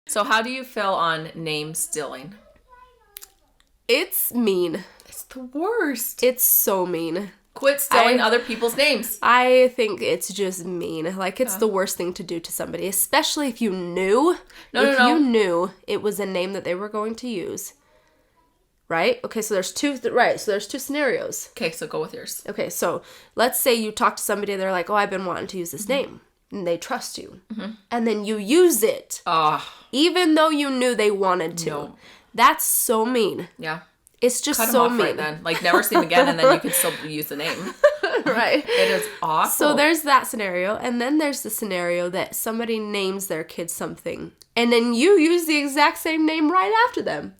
So how do you feel on name stealing? It's mean. It's the worst. It's so mean. Quit stealing other people's names. I think it's just mean. Like, it's the worst thing to do to somebody, especially if you knew. If you knew it was a name that they were going to use. Right? Okay, so there's two scenarios. Okay, so go with yours. Okay, so let's say you talk to somebody, they're like, oh, I've been wanting to use this name. And they trust you. Mm-hmm. And then you use it. Even though you knew they wanted to. No. That's so mean. Yeah. It's just Cut so them off mean. Right then. Like, never see them again, and then you can still use the name. Right. It is awful. So there's that scenario, and then there's the scenario that somebody names their kid something, and then you use the exact same name right after them.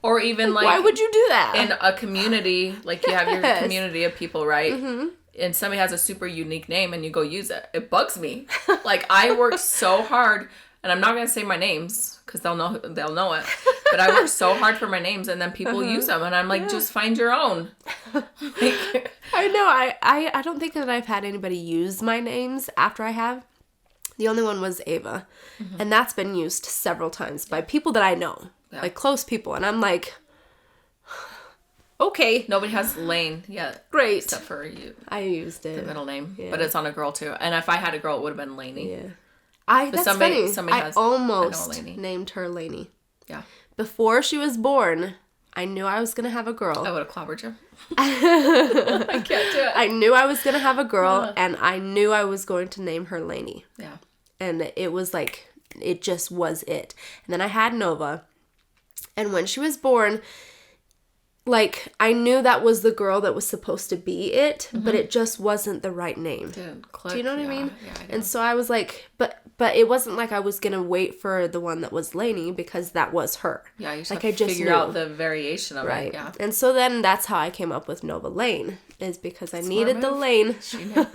Or even like... Why would you do that? In a community, like you have your community of people, right? Mm-hmm. And somebody has a super unique name, and you go use it. It bugs me. Like, I worked so hard, and I'm not going to say my names, because they'll know it. But I work so hard for my names, and then people use them, and I'm like, just find your own. Like, I know. I don't think that I've had anybody use my names after I have. The only one was Ava, and that's been used several times by people that I know, like close people, and I'm like, okay. Nobody has Lane yet. Great. Except for you. I used it. The middle name, but it's on a girl too. And if I had a girl, it would have been Laney. Yeah. That's funny. I almost named her Lainey. Yeah. Before she was born, I knew I was going to have a girl. I would have clobbered you. I can't do it. I knew I was going to have a girl, and I knew I was going to name her Lainey. Yeah. And it was like, it just was it. And then I had Nova. And when she was born, like, I knew that was the girl that was supposed to be it, but it just wasn't the right name. Didn't click. Do you know what I mean? Yeah, I know. And so I was like, but it wasn't like I was going to wait for the one that was Lainey, because that was her. Yeah, you just like, have to figure knew. out the variation of it. Yeah. And so then that's how I came up with Nova Lane, is because I needed the lane. She knew.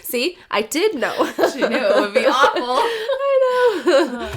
See? I did know. She knew it would be awful. I know.